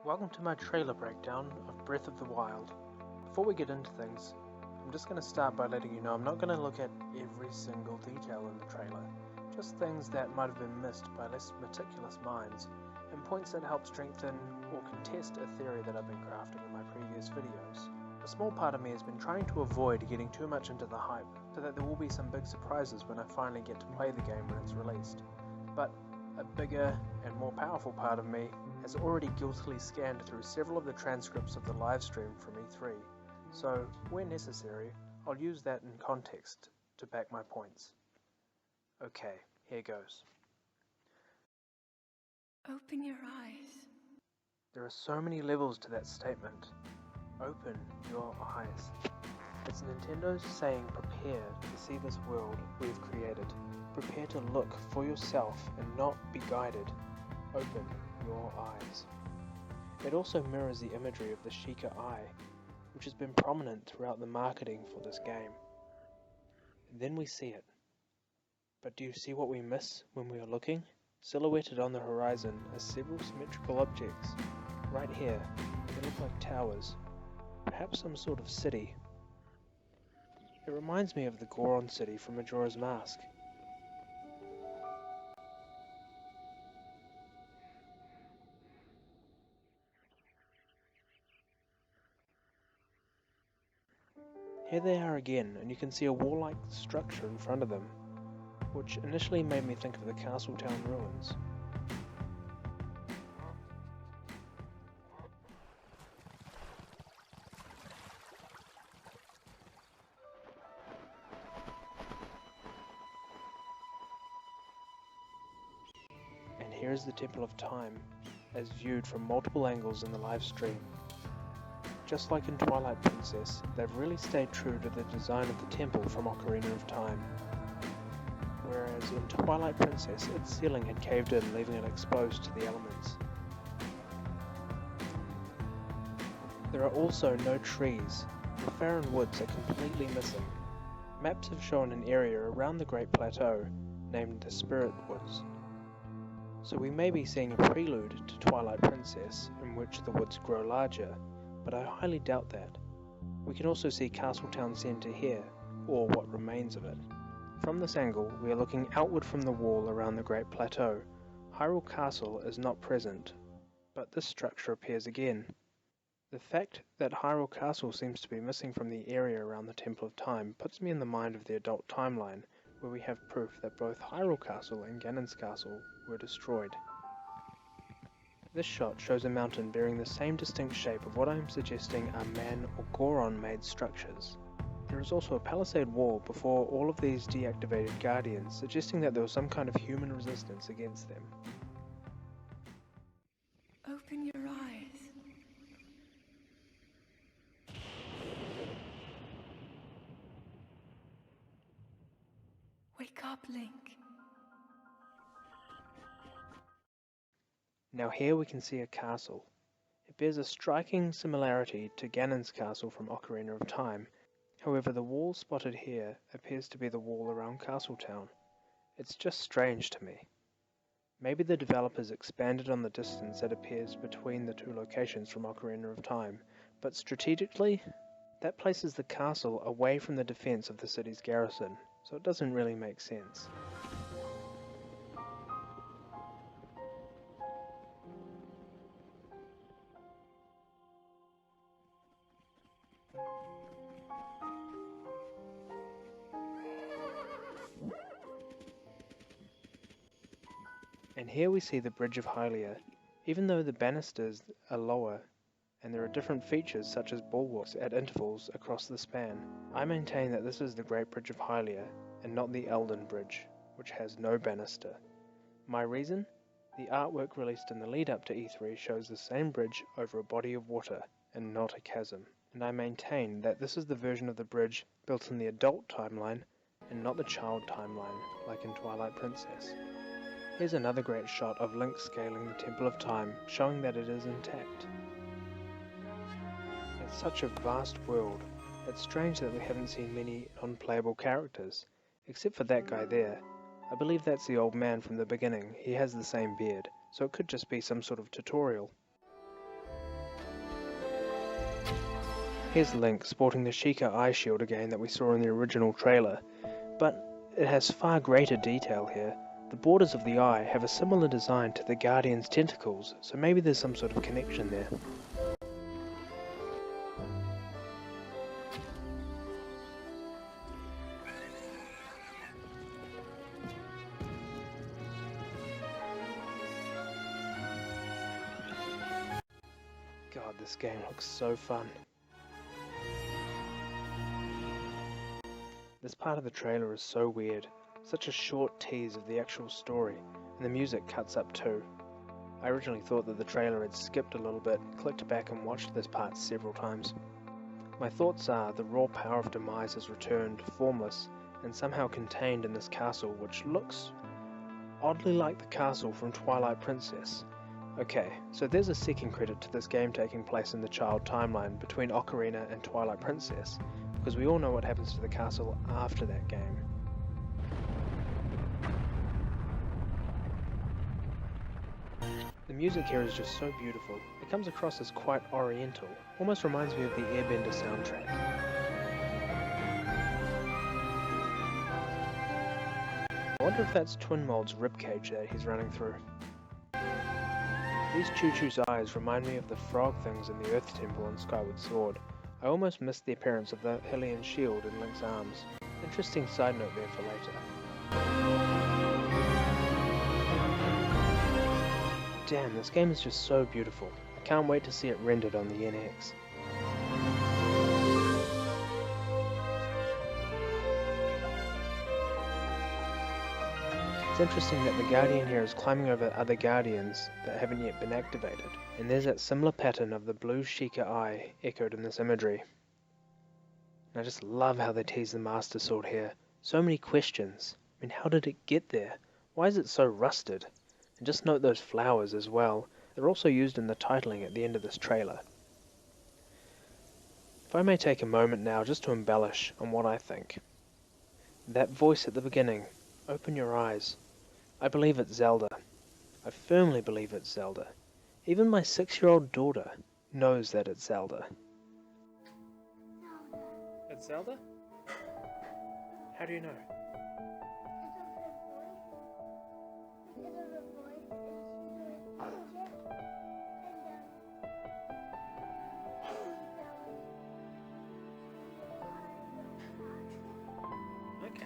Welcome to my trailer breakdown of Breath of the Wild. Before we get into things, I'm just going to start by letting you know I'm not going to look at every single detail in the trailer, just things that might have been missed by less meticulous minds, and points that help strengthen or contest a theory that I've been crafting in my previous videos. A small part of me has been trying to avoid getting too much into the hype, so that there will be some big surprises when I finally get to play the game when it's released. But a bigger and more powerful part of me has already guiltily scanned through several of the transcripts of the livestream from E3, so where necessary, I'll use that in context to back my points. Okay, here goes. Open your eyes. There are so many levels to that statement. Open your eyes. It's Nintendo saying prepare to see this world we've created. Prepare to look for yourself and not be guided. Open your eyes. It also mirrors the imagery of the Sheikah eye, which has been prominent throughout the marketing for this game. And then we see it. But do you see what we miss when we are looking? Silhouetted on the horizon are several symmetrical objects. Right here, they look like towers, perhaps some sort of city. It reminds me of the Goron city from Majora's Mask. Here they are again, and you can see a wall-like structure in front of them, which initially made me think of the Castletown ruins. And here is the Temple of Time, as viewed from multiple angles in the live stream. Just like in Twilight Princess, they've really stayed true to the design of the temple from Ocarina of Time. Whereas in Twilight Princess, its ceiling had caved in, leaving it exposed to the elements. There are also no trees. The Farron Woods are completely missing. Maps have shown an area around the Great Plateau, named the Spirit Woods. So we may be seeing a prelude to Twilight Princess, in which the woods grow larger, but I highly doubt that. We can also see Castletown Centre here, or what remains of it. From this angle, we are looking outward from the wall around the Great Plateau. Hyrule Castle is not present, but this structure appears again. The fact that Hyrule Castle seems to be missing from the area around the Temple of Time puts me in the mind of the adult timeline, where we have proof that both Hyrule Castle and Ganon's Castle were destroyed. This shot shows a mountain bearing the same distinct shape of what I am suggesting are man or Goron-made structures. There is also a palisade wall before all of these deactivated guardians, suggesting that there was some kind of human resistance against them. Open your eyes. Wake up, Link. Now here we can see a castle. It bears a striking similarity to Ganon's castle from Ocarina of Time. However, the wall spotted here appears to be the wall around Castletown. It's just strange to me. Maybe the developers expanded on the distance that appears between the two locations from Ocarina of Time, but strategically, that places the castle away from the defense of the city's garrison, so it doesn't really make sense. And here we see the Bridge of Hylia. Even though the banisters are lower, and there are different features such as bulwarks at intervals across the span, I maintain that this is the Great Bridge of Hylia, and not the Elden Bridge, which has no banister. My reason? The artwork released in the lead up to E3 shows the same bridge over a body of water, and not a chasm. And I maintain that this is the version of the bridge built in the adult timeline, and not the child timeline, like in Twilight Princess. Here's another great shot of Link scaling the Temple of Time, showing that it is intact. It's such a vast world, it's strange that we haven't seen many non-playable characters, except for that guy there. I believe that's the old man from the beginning. He has the same beard, so it could just be some sort of tutorial. Here's Link sporting the Sheikah eye shield again that we saw in the original trailer, but it has far greater detail here. The borders of the eye have a similar design to the Guardian's tentacles, so maybe there's some sort of connection there. God, this game looks so fun. This part of the trailer is so weird, such a short tease of the actual story, and the music cuts up too. I originally thought that the trailer had skipped a little bit, clicked back and watched this part several times. My thoughts are the raw power of Demise has returned, formless, and somehow contained in this castle which looks oddly like the castle from Twilight Princess. Okay, so there's a second credit to this game taking place in the child timeline between Ocarina and Twilight Princess, because we all know what happens to the castle after that game. The music here is just so beautiful. It comes across as quite oriental, almost reminds me of the Airbender soundtrack. I wonder if that's Twin Mold's ribcage that he's running through. These Choo-Choo's eyes remind me of the frog things in the Earth Temple in Skyward Sword. I almost missed the appearance of the Hylian shield in Link's arms. Interesting side note there for later. Damn, this game is just so beautiful. I can't wait to see it rendered on the NX. It's interesting that the Guardian here is climbing over other Guardians that haven't yet been activated, and there's that similar pattern of the blue Sheikah eye echoed in this imagery. And I just love how they tease the Master Sword here. So many questions. I mean, how did it get there? Why is it so rusted? And just note those flowers as well. They're also used in the titling at the end of this trailer. If I may take a moment now just to embellish on what I think. That voice at the beginning, open your eyes. I believe it's Zelda. I firmly believe it's Zelda. Even my 6-year-old daughter knows that it's Zelda. It's Zelda? How do you know? Okay.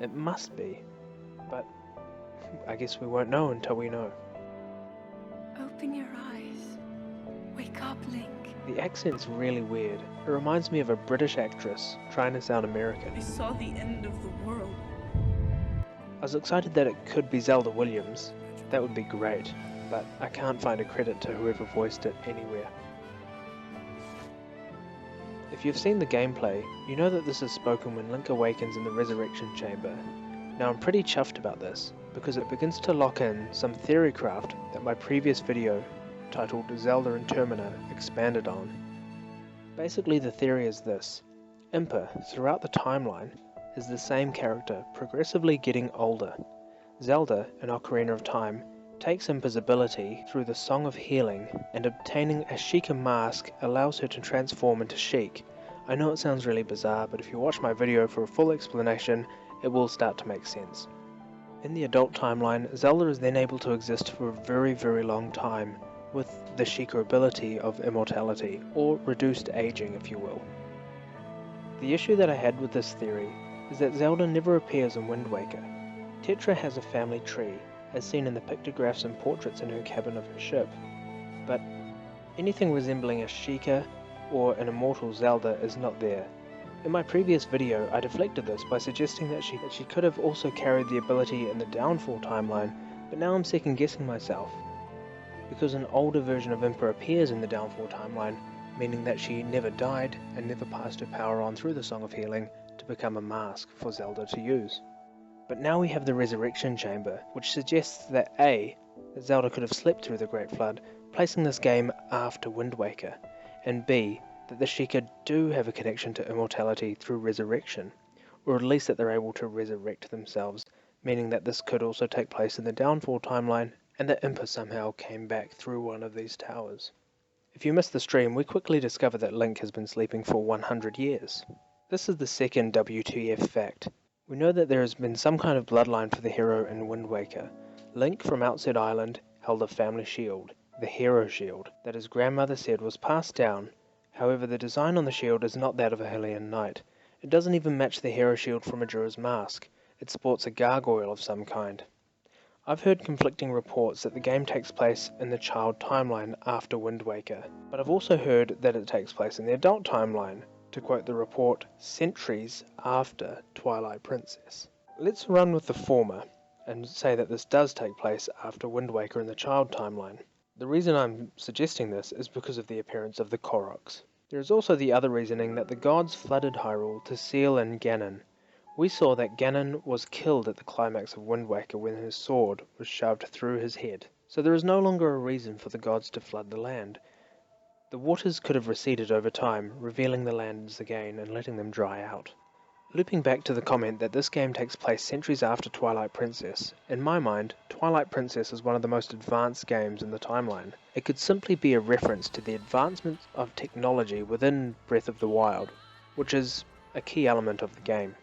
It must be, but I guess we won't know until we know. Open your eyes. Wake up, Link. The accent's really weird. It reminds me of a British actress trying to sound American. I saw the end of the world. I was excited that it could be Zelda Williams. That would be great, but I can't find a credit to whoever voiced it anywhere. If you've seen the gameplay, you know that this is spoken when Link awakens in the Resurrection Chamber. Now I'm pretty chuffed about this, because it begins to lock in some theorycraft that my previous video, titled Zelda and Termina, expanded on. Basically the theory is this: Impa, throughout the timeline, is the same character, progressively getting older. Zelda, in Ocarina of Time, takes Impa's ability through the Song of Healing, and obtaining a Sheikah mask allows her to transform into Sheik. I know it sounds really bizarre, but if you watch my video for a full explanation, it will start to make sense. In the adult timeline, Zelda is then able to exist for a very, very long time, with the Sheikah ability of immortality, or reduced aging if you will. The issue that I had with this theory is that Zelda never appears in Wind Waker. Tetra has a family tree, as seen in the pictographs and portraits in her cabin of her ship, but anything resembling a Sheikah or an immortal Zelda is not there. In my previous video I deflected this by suggesting that she could have also carried the ability in the Downfall timeline, but now I'm second guessing myself, because an older version of Impa appears in the Downfall timeline, meaning that she never died and never passed her power on through the Song of Healing to become a mask for Zelda to use. But now we have the Resurrection Chamber, which suggests that A, that Zelda could have slept through the Great Flood, placing this game after Wind Waker, and B, that the Sheikah do have a connection to immortality through resurrection, or at least that they're able to resurrect themselves, meaning that this could also take place in the Downfall timeline, and that Impa somehow came back through one of these towers. If you missed the stream, we quickly discover that Link has been sleeping for 100 years. This is the second WTF fact. We know that there has been some kind of bloodline for the hero in Wind Waker. Link from Outset Island held a family shield, the Hero Shield, that his grandmother said was passed down. However, the design on the shield is not that of a Hylian knight. It doesn't even match the Hero Shield from Majora's Mask. It sports a gargoyle of some kind. I've heard conflicting reports that the game takes place in the child timeline after Wind Waker, but I've also heard that it takes place in the adult timeline, to quote the report, centuries after Twilight Princess. Let's run with the former, and say that this does take place after Wind Waker in the child timeline. The reason I'm suggesting this is because of the appearance of the Koroks. There is also the other reasoning that the gods flooded Hyrule to seal in Ganon. We saw that Ganon was killed at the climax of Wind Waker when his sword was shoved through his head, so there is no longer a reason for the gods to flood the land. The waters could have receded over time, revealing the lands again and letting them dry out. Looping back to the comment that this game takes place centuries after Twilight Princess, in my mind, Twilight Princess is one of the most advanced games in the timeline. It could simply be a reference to the advancement of technology within Breath of the Wild, which is a key element of the game.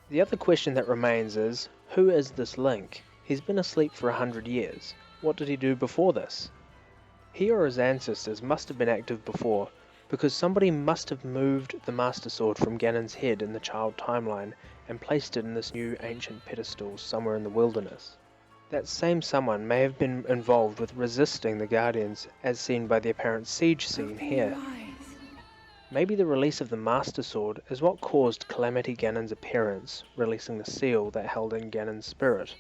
The other question that remains is, who is this Link? He's been asleep for 100 years. What did he do before this? He or his ancestors must have been active before, because somebody must have moved the Master Sword from Ganon's head in the child timeline and placed it in this new ancient pedestal somewhere in the wilderness. That same someone may have been involved with resisting the Guardians as seen by the apparent siege scene here. Maybe the release of the Master Sword is what caused Calamity Ganon's appearance, releasing the seal that held in Ganon's spirit.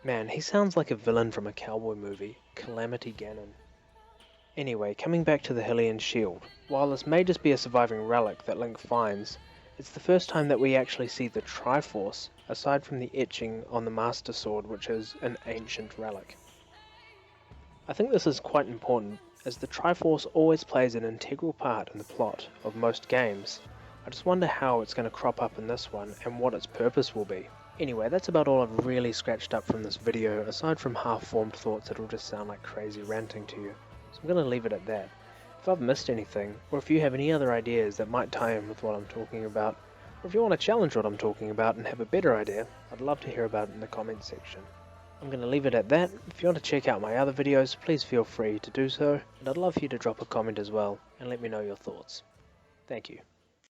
Man, he sounds like a villain from a cowboy movie, Calamity Ganon. Anyway, coming back to the Hylian shield, while this may just be a surviving relic that Link finds, it's the first time that we actually see the Triforce, aside from the etching on the Master Sword, which is an ancient relic. I think this is quite important, as the Triforce always plays an integral part in the plot of most games. I just wonder how it's going to crop up in this one, and what its purpose will be. Anyway, that's about all I've really scratched up from this video, aside from half-formed thoughts that'll just sound like crazy ranting to you. So I'm going to leave it at that. If I've missed anything, or if you have any other ideas that might tie in with what I'm talking about, or if you want to challenge what I'm talking about and have a better idea, I'd love to hear about it in the comments section. I'm going to leave it at that. If you want to check out my other videos, please feel free to do so, and I'd love for you to drop a comment as well, and let me know your thoughts. Thank you.